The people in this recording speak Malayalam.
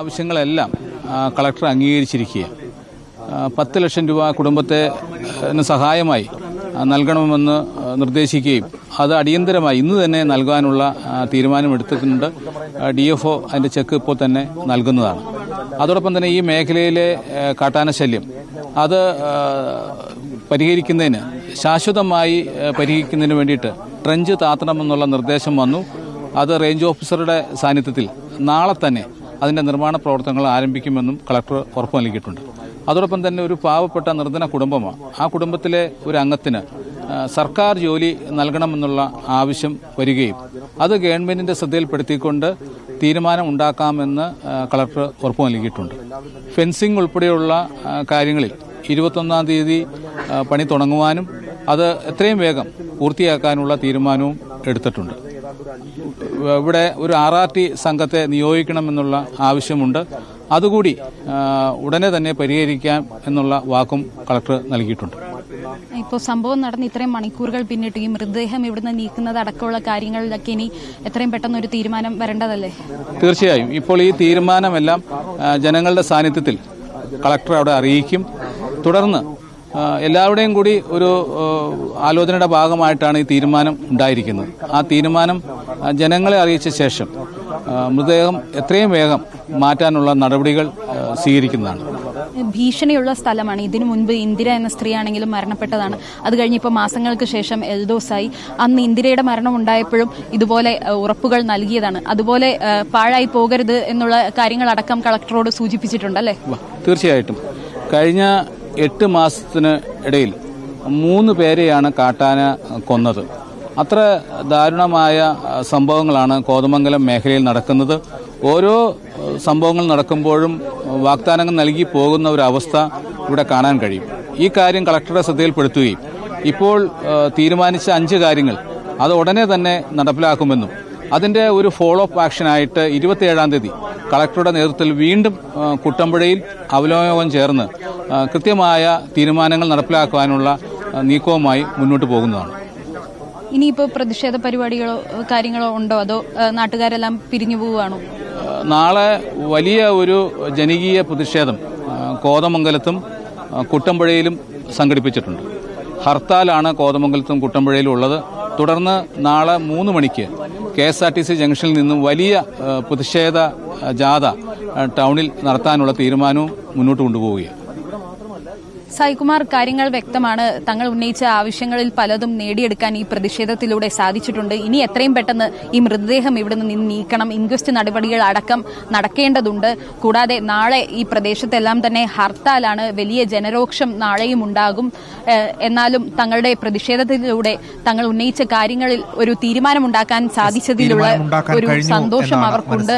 ആവശ്യങ്ങളെല്ലാം കളക്ടർ അംഗീകരിച്ചിരിക്കുക. 10 ലക്ഷം രൂപ കുടുംബത്തെ സഹായമായി നൽകണമെന്ന് നിർദ്ദേശിക്കുകയും അത് അടിയന്തരമായി ഇന്ന് തന്നെ നൽകാനുള്ള തീരുമാനമെടുത്തിട്ടുണ്ട്. DFO അതിൻ്റെ ചെക്ക് ഇപ്പോൾ തന്നെ നൽകുന്നതാണ്. അതോടൊപ്പം തന്നെ ഈ മേഖലയിലെ കാട്ടാന ശല്യം അത് പരിഹരിക്കുന്നതിന് ശാശ്വതമായി പരിഹരിക്കുന്നതിന് വേണ്ടിയിട്ട് ട്രെഞ്ച് താത്തണമെന്നുള്ള നിർദ്ദേശം വന്നു. അത് റേഞ്ച് ഓഫീസറുടെ സാന്നിധ്യത്തിൽ നാളെ തന്നെ അതിൻ്റെ നിർമ്മാണ പ്രവർത്തനങ്ങൾ ആരംഭിക്കുമെന്നും കളക്ടർ ഉറപ്പു നൽകിയിട്ടുണ്ട്. അതോടൊപ്പം തന്നെ ഒരു പാവപ്പെട്ട നിർധന കുടുംബമാണ്. ആ കുടുംബത്തിലെ ഒരു അംഗത്തിന് സർക്കാർ ജോലി നൽകണമെന്നുള്ള ആവശ്യം വരികയും അത് ഗവൺമെന്റിന്റെ ശ്രദ്ധയിൽപ്പെടുത്തിക്കൊണ്ട് തീരുമാനം ഉണ്ടാക്കാമെന്ന് കളക്ടർ ഉറപ്പു നൽകിയിട്ടുണ്ട്. ഫെൻസിംഗ് ഉൾപ്പെടെയുള്ള കാര്യങ്ങളിൽ 21-ാം തീയതി പണി തുടങ്ങുവാനും അത് എത്രയും വേഗം പൂർത്തിയാക്കാനുള്ള തീരുമാനവും എടുത്തിട്ടുണ്ട്. ഇവിടെ ഒരു RRT സംഘത്തെ നിയോഗിക്കണമെന്നുള്ള ആവശ്യമുണ്ട്. അതുകൂടി ഉടനെ തന്നെ പരിഹരിക്കാം എന്നുള്ള വാക്കും കളക്ടർ നൽകിയിട്ടുണ്ട്. ഇപ്പോൾ സംഭവം നടന്ന് ഇത്രയും മണിക്കൂറുകൾ പിന്നിട്ട് ഈ മൃതദേഹം ഇവിടുന്ന് നീക്കുന്നത് അടക്കമുള്ള കാര്യങ്ങളിലൊക്കെ ഇനി എത്രയും പെട്ടെന്ന് ഒരു തീരുമാനം വരേണ്ടതല്ലേ? തീർച്ചയായും ഇപ്പോൾ ഈ തീരുമാനമെല്ലാം ജനങ്ങളുടെ സാന്നിധ്യത്തിൽ കളക്ടർ അവിടെ അറിയിക്കും. തുടർന്ന് എല്ലാവരുടെയും കൂടി ഒരു ആലോചനയുടെ ഭാഗമായിട്ടാണ് ഈ തീരുമാനം ഉണ്ടായിരിക്കുന്നത്. ആ തീരുമാനം ജനങ്ങളെ അറിയിച്ച ശേഷം മൃതദേഹം എത്രയും വേഗം മാറ്റാനുള്ള നടപടികൾ സ്വീകരിക്കുന്നതാണ്. ഭീഷണിയുള്ള സ്ഥലമാണ്. ഇതിനു മുൻപ് ഇന്ദിര എന്ന സ്ത്രീയാണെങ്കിലും മരണപ്പെട്ടതാണ്. അത് കഴിഞ്ഞ് ഇപ്പോൾ മാസങ്ങൾക്ക് ശേഷം എൽദോസായി. അന്ന് ഇന്ദിരയുടെ മരണം ഉണ്ടായപ്പോഴും ഇതുപോലെ ഉറപ്പുകൾ നൽകിയതാണ്. അതുപോലെ പാഴായി പോകരുത് എന്നുള്ള കാര്യങ്ങളടക്കം കളക്ടറോട് സൂചിപ്പിച്ചിട്ടുണ്ടല്ലേ? തീർച്ചയായിട്ടും കഴിഞ്ഞ 8 മാസത്തിന് ഇടയിൽ 3 പേരെയാണ് കാട്ടാന കൊന്നത്. അത്ര ദാരുണമായ സംഭവങ്ങളാണ് കോതമംഗലം മേഖലയിൽ നടക്കുന്നത്. ഓരോ സംഭവങ്ങൾ നടക്കുമ്പോഴും വാഗ്ദാനങ്ങൾ നൽകി പോകുന്ന ഒരു അവസ്ഥ ഇവിടെ കാണാൻ കഴിയും. ഈ കാര്യം കളക്ടറുടെ ശ്രദ്ധയിൽപ്പെടുത്തുകയും ഇപ്പോൾ തീരുമാനിച്ച 5 കാര്യങ്ങൾ അത് ഉടനെ തന്നെ നടപ്പിലാക്കുമെന്നും അതിന്റെ ഒരു ഫോളോ അപ്പ് ആക്ഷനായിട്ട് 27-ാം തീയതി കളക്ടറുടെ നേതൃത്വത്തിൽ വീണ്ടും കുട്ടമ്പുഴയിൽ അവലോകനം ചേർന്ന് കൃത്യമായ തീരുമാനങ്ങൾ നടപ്പിലാക്കുവാനുള്ള നീക്കവുമായി മുന്നോട്ട് പോകുന്നതാണ്. ഇനിയിപ്പോൾ പ്രതിഷേധ പരിപാടികളോ കാര്യങ്ങളോ ഉണ്ടോ, അതോ നാട്ടുകാരെല്ലാം പിരിഞ്ഞു പോവുകയാണോ? നാളെ വലിയ ഒരു ജനകീയ പ്രതിഷേധം കോതമംഗലത്തും കുട്ടമ്പുഴയിലും സംഘടിപ്പിച്ചിട്ടുണ്ട്. ഹർത്താലാണ് കോതമംഗലത്തും കുട്ടമ്പുഴയിലും ഉള്ളത്. തുടർന്ന് നാളെ 3 മണിക്ക് KSRTC ജംഗ്ഷനിൽ നിന്നും വലിയ പ്രതിഷേധ ജാഥ ടൗണിൽ നടത്താനുള്ള തീരുമാനവും മുന്നോട്ട് കൊണ്ടുപോവുകയാണ്. സായികുമാർ, കാര്യങ്ങൾ വ്യക്തമാണ്. തങ്ങൾ ഉന്നയിച്ച ആവശ്യങ്ങളിൽ പലതും നേടിയെടുക്കാൻ ഈ പ്രതിഷേധത്തിലൂടെ സാധിച്ചിട്ടുണ്ട്. ഇനി എത്രയും പെട്ടെന്ന് ഈ മൃതദേഹം ഇവിടെ നിന്ന് നീക്കണം. ഇൻക്വസ്റ്റ് നടപടികൾ അടക്കം നടക്കേണ്ടതുണ്ട്. കൂടാതെ നാളെ ഈ പ്രദേശത്തെല്ലാം തന്നെ ഹർത്താലാണ്. വലിയ ജനരോക്ഷം നാളെയും ഉണ്ടാകും. എന്നാലും തങ്ങളുടെ പ്രതിഷേധത്തിലൂടെ തങ്ങൾ ഉന്നയിച്ച കാര്യങ്ങളിൽ ഒരു തീരുമാനമുണ്ടാക്കാൻ സാധിച്ചതിലുള്ള ഒരു സന്തോഷം അവർക്കുണ്ട്.